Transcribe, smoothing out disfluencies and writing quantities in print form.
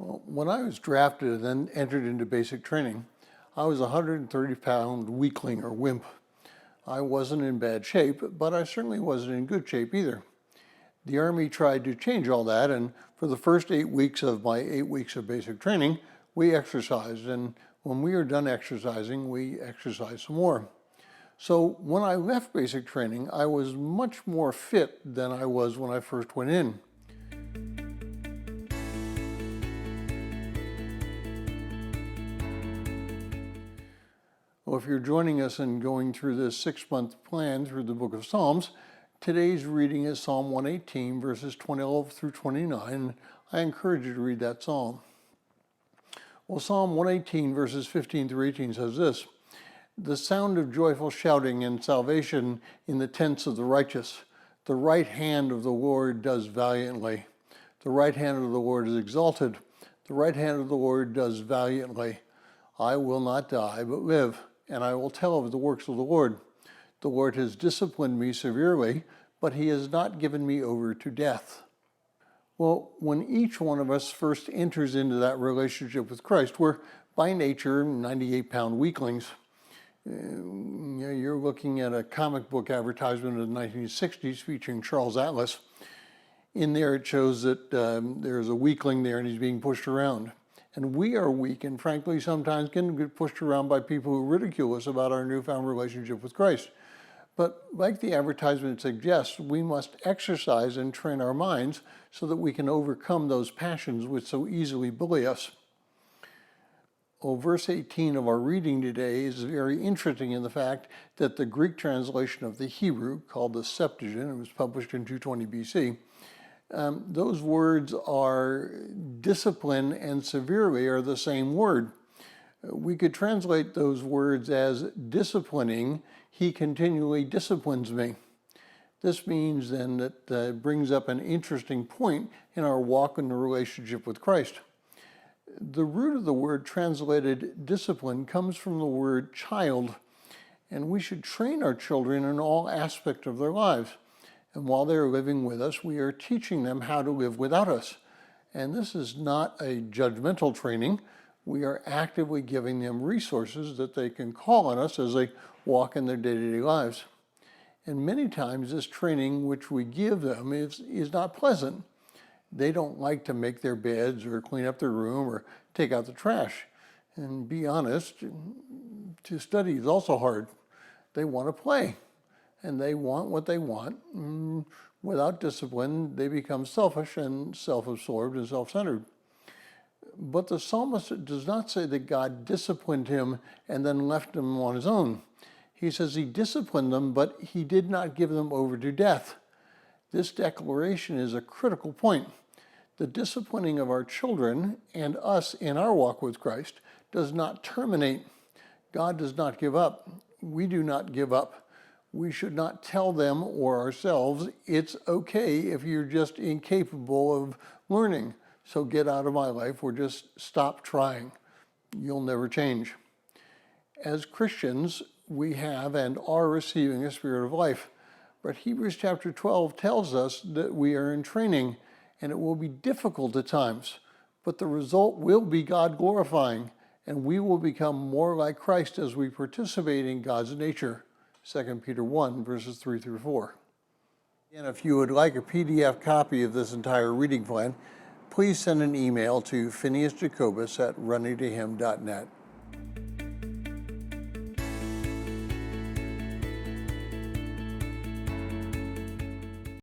Well, when I was drafted and then entered into basic training, I was a 130-pound weakling or wimp. I wasn't in bad shape, but I certainly wasn't in good shape either. The Army tried to change all that, and for the first 8 weeks of my 8 weeks of basic training, we exercised, and when we were done exercising, we exercised some more. So when I left basic training, I was much more fit than I was when I first went in. Well, if you're joining us and going through this 6-month plan through the book of Psalms, today's reading is Psalm 118, verses 12 through 29. I encourage you to read that psalm. Well, Psalm 118, verses 15 through 18 says this: "The sound of joyful shouting and salvation in the tents of the righteous. The right hand of the Lord does valiantly. The right hand of the Lord is exalted. The right hand of the Lord does valiantly. I will not die, but live, and I will tell of the works of the Lord. The Lord has disciplined me severely, but he has not given me over to death." Well, when each one of us first enters into that relationship with Christ, we're by nature 98-pound weaklings. You're looking at a comic book advertisement of the 1960s featuring Charles Atlas. In there it shows that there's a weakling there and he's being pushed around. And we are weak and frankly sometimes can get pushed around by people who ridicule us about our newfound relationship with Christ. But like the advertisement suggests, we must exercise and train our minds so that we can overcome those passions which so easily bully us. Well, verse 18 of our reading today is very interesting in the fact that the Greek translation of the Hebrew, called the Septuagint, it was published in 220 BC, those words are discipline and severely are the same word. We could translate those words as disciplining. He continually disciplines me. This means then that it brings up an interesting point in our walk in the relationship with Christ. The root of the word translated discipline comes from the word child, and we should train our children in all aspects of their lives. And while they're living with us, we are teaching them how to live without us. And this is not a judgmental training. We are actively giving them resources that they can call on us as they walk in their day-to-day lives. And many times this training which we give them is not pleasant. They don't like to make their beds or clean up their room or take out the trash. And be honest, to study is also hard. They want to play. And they want what they want. Without discipline, they become selfish and self-absorbed and self-centered. But the psalmist does not say that God disciplined him and then left him on his own. He says he disciplined them, but he did not give them over to death. This declaration is a critical point. The disciplining of our children and us in our walk with Christ does not terminate. God does not give up. We do not give up. We should not tell them or ourselves, it's okay if you're just incapable of learning. So get out of my life or just stop trying. You'll never change. As Christians, we have and are receiving a spirit of life. But Hebrews chapter 12 tells us that we are in training and it will be difficult at times. But the result will be God glorifying and we will become more like Christ as we participate in God's nature. 2 Peter 1, verses 3 through 4. And if you would like a PDF copy of this entire reading plan, please send an email to phineasjacobus@runningtohim.net.